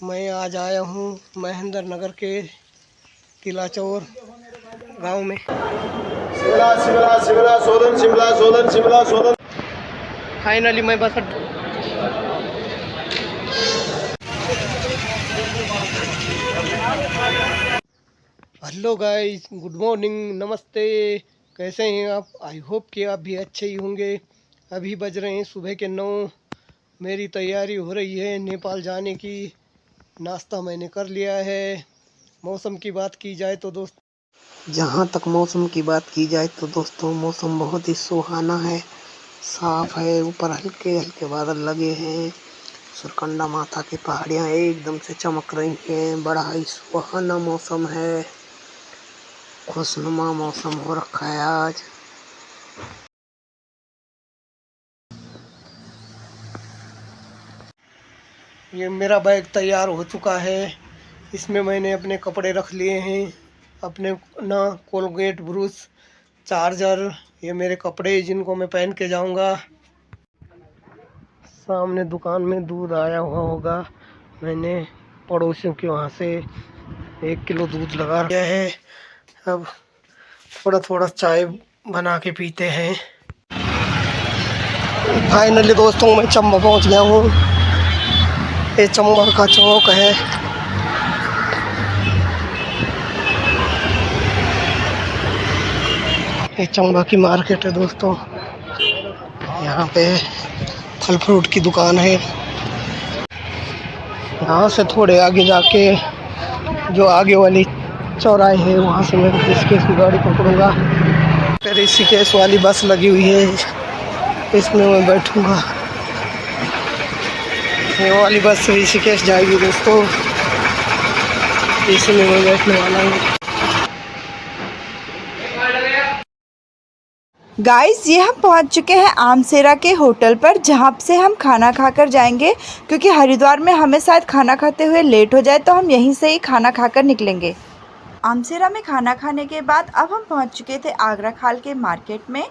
मैं आज आया हूँ महेंद्र नगर के तिलाचौर गांव में। शिमला सोलन। फाइनली मैं बस हेलो गाइस, गुड मॉर्निंग, नमस्ते। कैसे हैं आप? आई होप कि आप भी अच्छे ही होंगे। अभी बज रहे हैं सुबह के 9। मेरी तैयारी हो रही है नेपाल जाने की। नाश्ता मैंने कर लिया है। मौसम की बात की जाए तो जहाँ तक मौसम की बात की जाए तो दोस्तों, मौसम बहुत ही सुहाना है, साफ है। ऊपर हल्के हल्के बादल लगे हैं। सुरकंडा माता की पहाड़ियाँ एकदम से चमक रही हैं। बड़ा ही सुहाना मौसम है, खुशनुमा मौसम हो रखा है आज। ये मेरा बैग तैयार हो चुका है। इसमें मैंने अपने कपड़े रख लिए हैं, अपने ना कोलगेट, ब्रश, चार्जर। ये मेरे कपड़े जिनको मैं पहन के जाऊंगा। सामने दुकान में दूध आया हुआ होगा। मैंने पड़ोसियों के वहाँ से 1 किलो दूध लगा दिया है। अब थोड़ा थोड़ा चाय बना के पीते हैं। फाइनली दोस्तों, मैं चंबा पहुँच गया हूँ। ये चंबा का चौक है। ये चंबा की मार्केट है दोस्तों। यहाँ पे फल फ्रूट की दुकान है। यहाँ से थोड़े आगे जाके जो आगे वाली चौराहे है, वहाँ से मैं ऋषिकेश की गाड़ी पकड़ूंगा। फिर ऋषिकेश वाली बस लगी हुई है, इसमें मैं बैठूंगा। ये वाली बस ऋषिकेश जाएगी दोस्तों, इसमें मैं बैठने वाला हूँ। गाइस, ये हम पहुंच चुके हैं आमसेरा के होटल पर, जहां से हम खाना खाकर जाएंगे, क्योंकि हरिद्वार में हमें शायद खाना खाते हुए लेट हो जाए, तो हम यहीं से ही खाना खाकर निकलेंगे। आमसेरा में खाना खाने के बाद अब हम पहुंच चुके थे आगरा खाल के मार्केट में,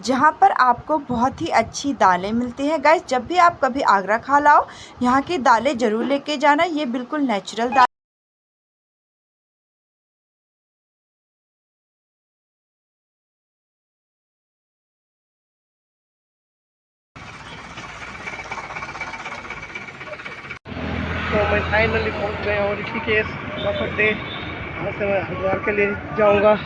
जहां पर आपको बहुत ही अच्छी दालें मिलती हैं। गाइस, जब भी आप कभी आगरा खाल आओ, यहाँ की दालें ज़रूर लेके जाना। ये बिल्कुल नेचुरल दाल। तो मैं फाइनली पहुँच गया हूँ ऋषिकेश बस अड्डे। यहाँ से मैं हरिद्वार के लिए जाऊँगा।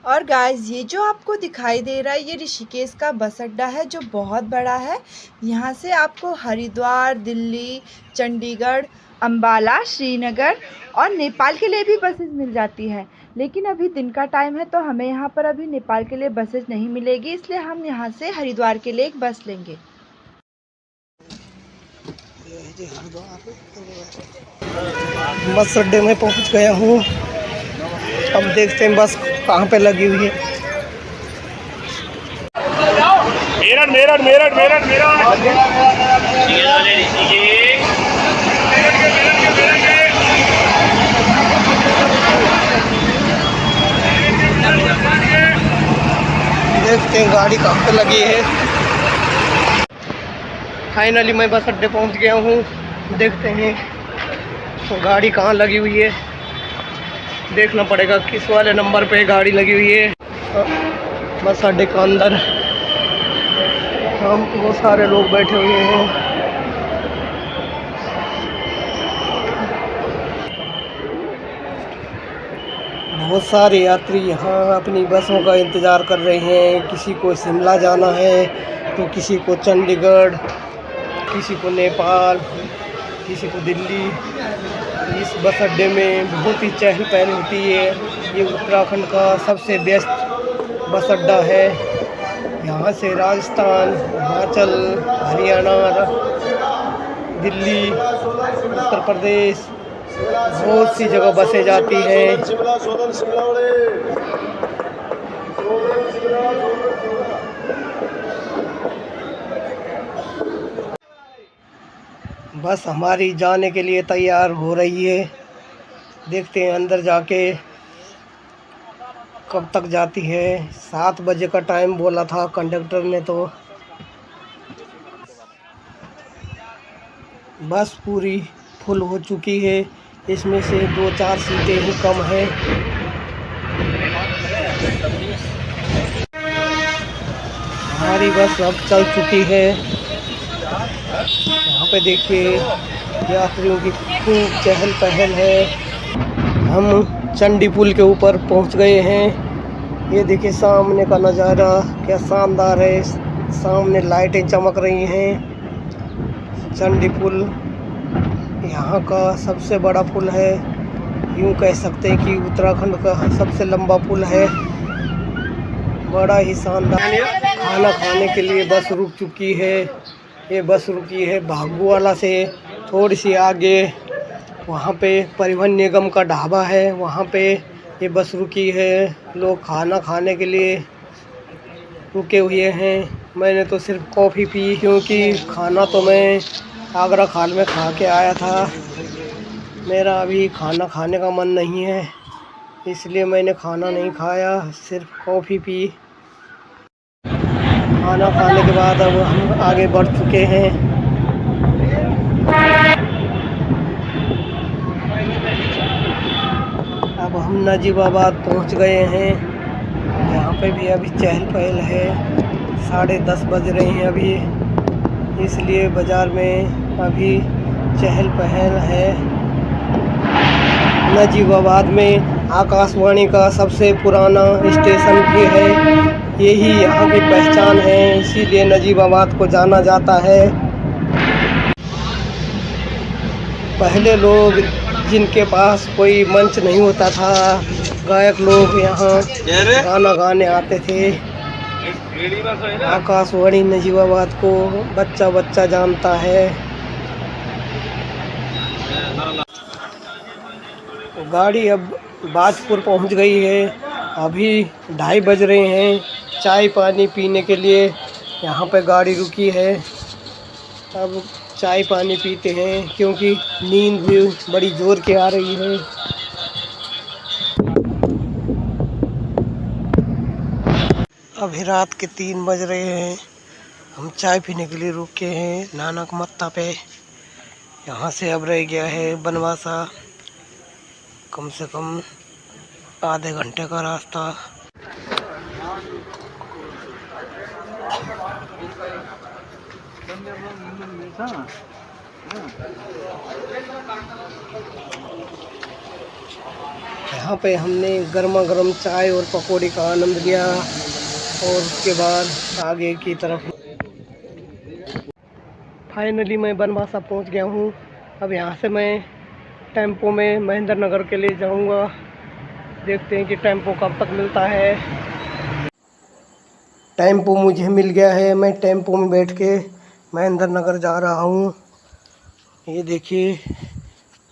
और गाइस, ये जो आपको दिखाई दे रहा है, ये ऋषिकेश का बस अड्डा है, जो बहुत बड़ा है। यहाँ से आपको हरिद्वार, दिल्ली, चंडीगढ़, अंबाला, श्रीनगर और नेपाल के लिए भी बसेस मिल जाती है। लेकिन अभी दिन का टाइम है, तो हमें यहाँ पर अभी नेपाल के लिए बसेस नहीं मिलेगी, इसलिए हम यहाँ से हरिद्वार के लिए एक बस लेंगे। बस अड्डे में पहुँच गया हूँ। अब देखते हैं बस कहाँ पे लगी हुई है। मेरठ मेरठ मेरठ मेरठ देखते हैं गाड़ी कहाँ पे लगी है। फाइनली मैं बस अड्डे पहुँच गया हूँ। देखते हैं तो गाड़ी कहाँ लगी हुई है। देखना पड़ेगा किस वाले नंबर पे गाड़ी लगी हुई है। बस अड्डे के अंदर हम बहुत सारे लोग बैठे हुए हैं। बहुत सारे यात्री यहाँ अपनी बसों का इंतज़ार कर रहे हैं। किसी को शिमला जाना है, तो किसी को चंडीगढ़, किसी को नेपाल, किसी को दिल्ली। इस बस अड्डे में बहुत ही चहल पहल होती है। ये उत्तराखंड का सबसे बेस्ट बस अड्डा है। यहाँ से राजस्थान, हिमाचल, हरियाणा, दिल्ली, उत्तर प्रदेश, बहुत सी जगह बसें जाती हैं। बस हमारी जाने के लिए तैयार हो रही है। देखते हैं अंदर जाके कब तक जाती है। 7 बजे का टाइम बोला था कंडक्टर ने, तो बस पूरी फुल हो चुकी है, इसमें से 2-4 सीटें ही कम है। हमारी बस अब चल चुकी है। यहाँ पे देखिए यात्रियों की खूब चहल पहल है। हम चंडी पुल के ऊपर पहुँच गए हैं। ये देखिए सामने का नज़ारा क्या शानदार है। सामने लाइटें चमक रही हैं। चंडी पुल यहाँ का सबसे बड़ा पुल है। यूँ कह सकते हैं कि उत्तराखंड का सबसे लंबा पुल है। बड़ा ही शानदार। खाना खाने के लिए बस रुक चुकी है। ये बस रुकी है भागूवाला से थोड़ी सी आगे। वहाँ पे परिवहन निगम का ढाबा है, वहाँ पे ये बस रुकी है। लोग खाना खाने के लिए रुके हुए हैं। मैंने तो सिर्फ कॉफ़ी पी, क्योंकि खाना तो मैं आगरा खाल में खा के आया था। मेरा अभी खाना खाने का मन नहीं है, इसलिए मैंने खाना नहीं खाया, सिर्फ कॉफ़ी पी। खाना खाने के बाद अब हम आगे बढ़ चुके हैं। अब हम नजीबाबाद पहुंच गए हैं। यहाँ पे भी अभी चहल पहल है। 10:30 बज रहे हैं अभी, इसलिए बाज़ार में अभी चहल पहल है। नजीबाबाद में आकाशवाणी का सबसे पुराना स्टेशन भी है। यही यहाँ की पहचान है, इसीलिए नजीबाबाद को जाना जाता है। पहले लोग जिनके पास कोई मंच नहीं होता था, गायक लोग यहाँ गाना गाने आते थे। आकाशवाणी नजीबाबाद को बच्चा बच्चा जानता है। गाड़ी अब बाजपुर पहुँच गई है। अभी 2:30 बज रहे हैं। चाय पानी पीने के लिए यहाँ पे गाड़ी रुकी है। अब चाय पानी पीते हैं, क्योंकि नींद भी बड़ी ज़ोर की आ रही है। अभी रात के 3 बज रहे हैं। हम चाय पीने के लिए रुके हैं नानक मत्ता पे। यहाँ से अब रह गया है बनवासा कम से कम आधे घंटे का रास्ता। यहाँ पे हमने गर्मा गर्म चाय और पकौड़ी का आनंद लिया, और उसके बाद आगे की तरफ फाइनली मैं बनवासा पहुँच गया हूँ। अब यहाँ से मैं टेम्पो में महेंद्र नगर के लिए जाऊँगा। देखते हैं कि टेम्पो कब तक मिलता है। टेम्पो मुझे मिल गया है। मैं टेम्पो में बैठ के महेंद्र नगर जा रहा हूँ। ये देखिए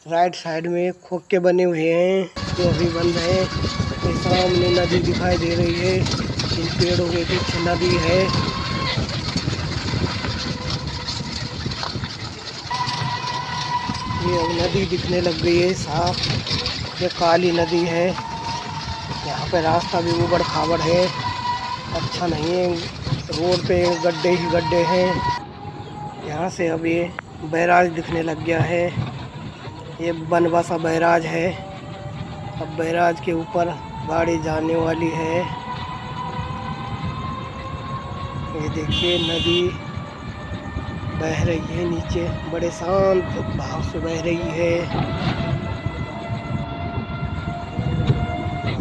राइट साइड में खोखे बने हुए हैं जो अभी बंद है। ये सामने नदी दिखाई दे रही है। इन पेड़ों के पीछे नदी है। ये अब नदी दिखने लग गई है साफ। ये काली नदी है। यहाँ पे रास्ता भी ऊबड़ खाबड़ है, अच्छा नहीं है। रोड पे गड्ढे ही गड्ढे हैं। यहाँ से अब ये बैराज दिखने लग गया है। ये बनवासा बैराज है। अब बैराज के ऊपर गाड़ी जाने वाली है। ये देखिए नदी बह रही है नीचे, बड़े शांत भाव से बह रही है।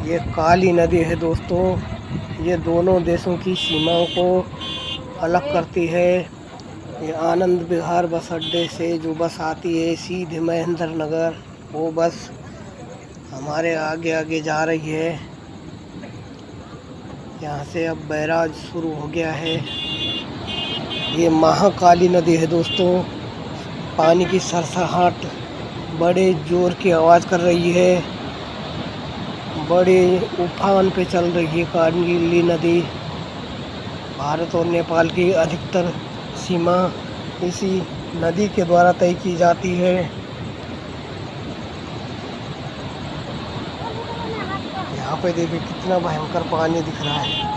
ये काली नदी है दोस्तों। ये दोनों देशों की सीमाओं को अलग करती है। ये आनंद विहार बस अड्डे से जो बस आती है सीधे महेंद्र नगर, वो बस हमारे आगे आगे जा रही है। यहाँ से अब बैराज शुरू हो गया है। ये महाकाली नदी है दोस्तों। पानी की सरसराहट बड़े ज़ोर की आवाज़ कर रही है। बड़े उफान पे चल रही है काली नदी। भारत और नेपाल की अधिकतर सीमा इसी नदी के द्वारा तय की जाती है। यहाँ पे देखिए कितना भयंकर पानी दिख रहा है,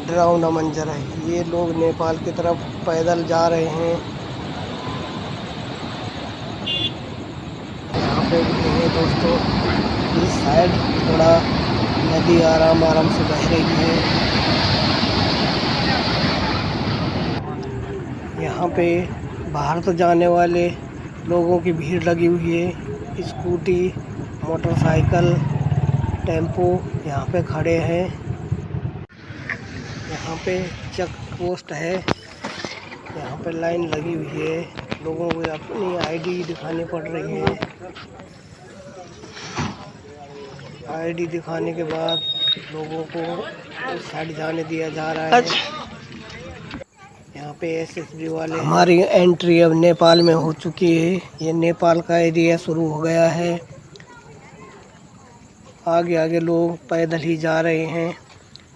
डरावना मंजर है। ये लोग नेपाल की तरफ पैदल जा रहे हैं। पे है दोस्तों। इस साइड थोड़ा नदी आराम आराम से बह रही है। यहाँ पे बाहर तो जाने वाले लोगों की भीड़ लगी हुई है। स्कूटी, मोटरसाइकिल, टेम्पो यहाँ पे खड़े हैं। यहाँ पे चेक पोस्ट है। यहाँ पे लाइन लगी हुई है। लोगों को अपनी आईडी दिखानी पड़ रही है। आईडी दिखाने के बाद लोगों को उस साइड जाने दिया जा रहा है। यहाँ पे एसएसबी वाले, हमारी एंट्री अब नेपाल में हो चुकी है। ये नेपाल का एरिया शुरू हो गया है। आगे आगे लोग पैदल ही जा रहे हैं।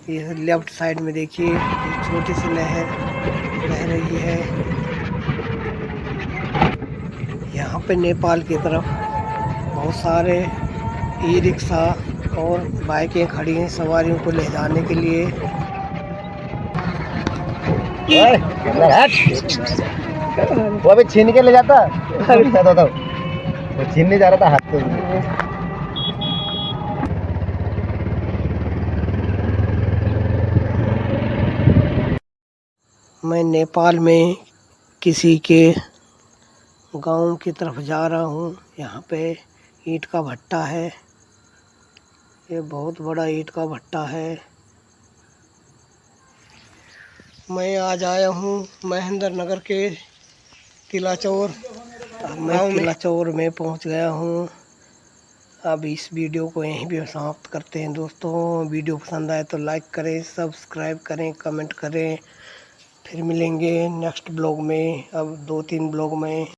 ये लेफ्ट साइड में देखिए, ये छोटी सी नहर बह रही है। यहाँ पे नेपाल की तरफ बहुत सारे ई रिक्शा और बाइकें खड़ी हैं सवारियों को ले जाने के लिए। वो अभी छीन के ले जाता। वो छीनने जा रहा था हाथ से। मैं नेपाल में किसी के गांव की तरफ जा रहा हूँ। यहाँ पे ईंट का भट्टा है। ये बहुत बड़ा ईंट का भट्टा है। मैं आज आया हूँ महेंद्र नगर के तिलाचौर। मैं तिलाचौर में पहुँच गया हूँ। अब इस वीडियो को यहीं पे समाप्त करते हैं दोस्तों। वीडियो पसंद आए तो लाइक करें, सब्सक्राइब करें, कमेंट करें। फिर मिलेंगे नेक्स्ट ब्लॉग में, अब 2-3 ब्लॉग में।